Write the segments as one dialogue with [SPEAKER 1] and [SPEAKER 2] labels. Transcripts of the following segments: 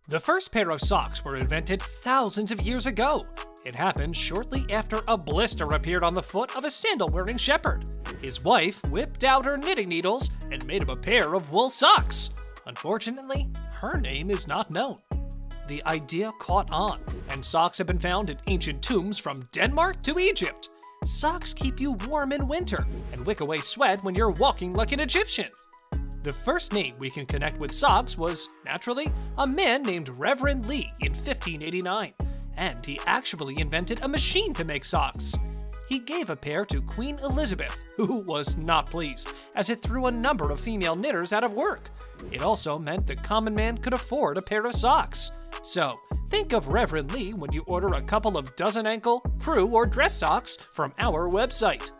[SPEAKER 1] The first pair of socks were invented thousands of years ago. It happened shortly after a blister appeared on the foot of a sandal-wearing shepherd. His wife whipped out her knitting needles and made him a pair of wool socks. Unfortunately, her name is not known. The idea caught on, and socks have been found in ancient tombs from Denmark to Egypt. Socks keep you warm in winter and wick away sweat when you're walking like an Egyptian. The first name we can connect with socks was, naturally, a man named Reverend Lee in 1589, and he actually invented a machine to make socks. He gave a pair to Queen Elizabeth, who was not pleased, as it threw a number of female knitters out of work. It also meant the common man could afford a pair of socks. So, think of Reverend Lee when you order a couple of dozen ankle, crew, or dress socks from our website.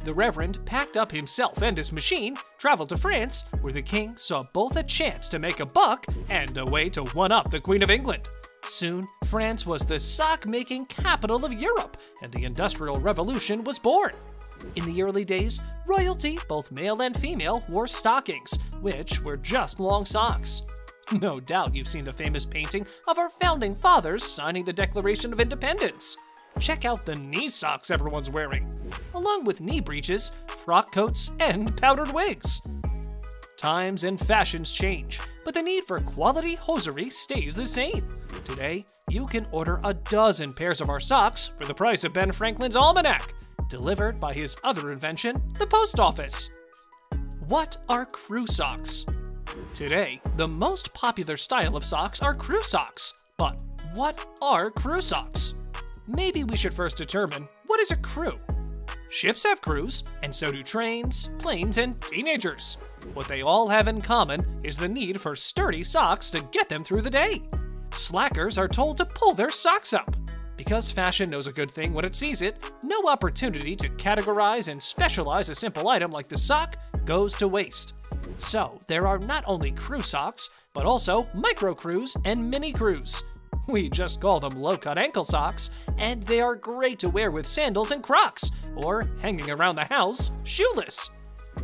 [SPEAKER 1] The Reverend packed up himself and his machine, traveled to France, where the king saw both a chance to make a buck and a way to one-up the Queen of England. Soon, France was the sock-making capital of Europe, and the Industrial Revolution was born. In the early days, royalty, both male and female, wore stockings, which were just long socks. No doubt you've seen the famous painting of our founding fathers signing the Declaration of Independence. Check out the knee socks everyone's wearing, along with knee breeches, frock coats, and powdered wigs. Times and fashions change, but the need for quality hosiery stays the same. Today, you can order a dozen pairs of our socks for the price of Ben Franklin's almanac, delivered by his other invention, the post office. What are crew socks? Today, the most popular style of socks are crew socks. But what are crew socks? Maybe we should first determine, what is a crew? Ships have crews, and so do trains, planes, and teenagers. What they all have in common is the need for sturdy socks to get them through the day. Slackers are told to pull their socks up. Because fashion knows a good thing when it sees it, no opportunity to categorize and specialize a simple item like the sock goes to waste. So there are not only crew socks, but also micro crews and mini crews. We just call them low-cut ankle socks, and they are great to wear with sandals and Crocs, or hanging around the house, shoeless.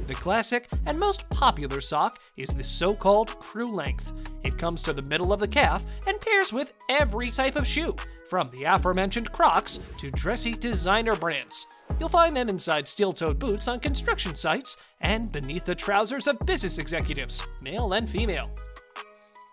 [SPEAKER 1] The classic and most popular sock is the so-called crew length. It comes to the middle of the calf and pairs with every type of shoe, from the aforementioned Crocs to dressy designer brands. You'll find them inside steel-toed boots on construction sites and beneath the trousers of business executives, male and female.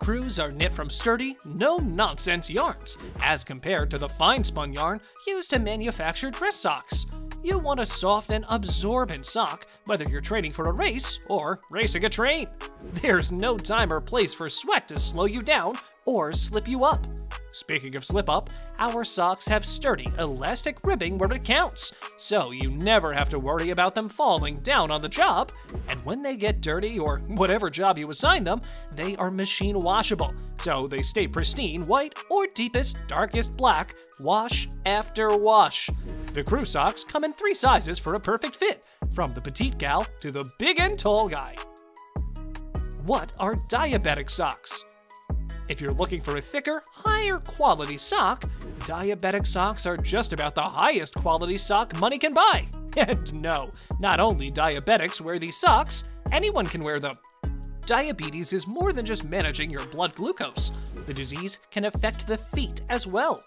[SPEAKER 1] Crews are knit from sturdy, no-nonsense yarns, as compared to the fine-spun yarn used to manufacture dress socks. You want a soft and absorbent sock, whether you're training for a race or racing a train. There's no time or place for sweat to slow you down or slip you up. Speaking of slip up, our socks have sturdy, elastic ribbing where it counts, so you never have to worry about them falling down on the job. And when they get dirty, or whatever job you assign them, they are machine washable, so they stay pristine white or deepest, darkest black, wash after wash. The crew socks come in 3 sizes for a perfect fit, from the petite gal to the big and tall guy. What are diabetic socks? If you're looking for a thicker, higher quality sock, diabetic socks are just about the highest quality sock money can buy. And no, not only diabetics wear these socks, anyone can wear them. Diabetes is more than just managing your blood glucose. The disease can affect the feet as well.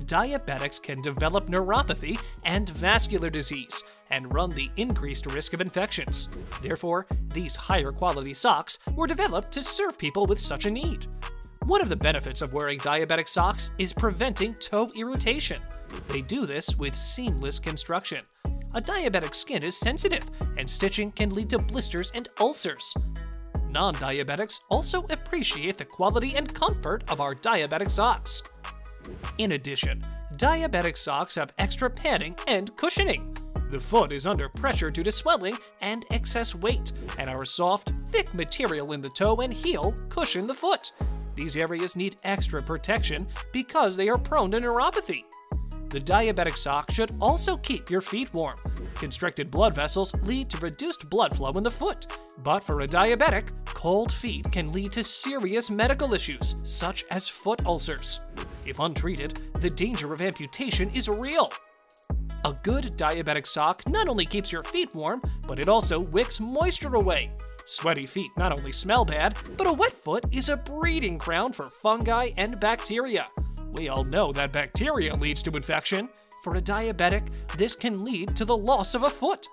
[SPEAKER 1] Diabetics can develop neuropathy and vascular disease and run the increased risk of infections. Therefore, these higher quality socks were developed to serve people with such a need. One of the benefits of wearing diabetic socks is preventing toe irritation. They do this with seamless construction. A diabetic skin is sensitive, and stitching can lead to blisters and ulcers. Non-diabetics also appreciate the quality and comfort of our diabetic socks. In addition, diabetic socks have extra padding and cushioning. The foot is under pressure due to swelling and excess weight, and our soft, thick material in the toe and heel cushion the foot. These areas need extra protection because they are prone to neuropathy. The diabetic sock should also keep your feet warm. Constricted blood vessels lead to reduced blood flow in the foot, but for a diabetic, cold feet can lead to serious medical issues, such as foot ulcers. If untreated, the danger of amputation is real. A good diabetic sock not only keeps your feet warm, but it also wicks moisture away. Sweaty feet not only smell bad, but a wet foot is a breeding ground for fungi and bacteria. We all know that bacteria leads to infection. For a diabetic, this can lead to the loss of a foot.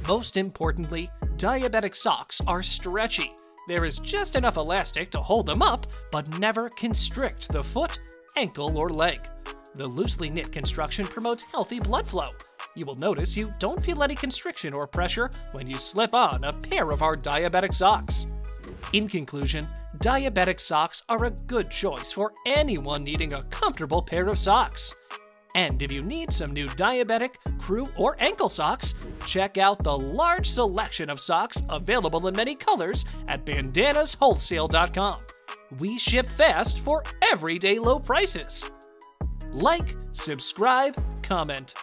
[SPEAKER 1] Most importantly, diabetic socks are stretchy. There is just enough elastic to hold them up, but never constrict the foot, ankle, or leg. The loosely knit construction promotes healthy blood flow. You will notice you don't feel any constriction or pressure when you slip on a pair of our diabetic socks. In conclusion, diabetic socks are a good choice for anyone needing a comfortable pair of socks. And if you need some new diabetic, crew, or ankle socks, check out the large selection of socks available in many colors at bandanaswholesale.com. We ship fast for everyday low prices. Like, subscribe, comment.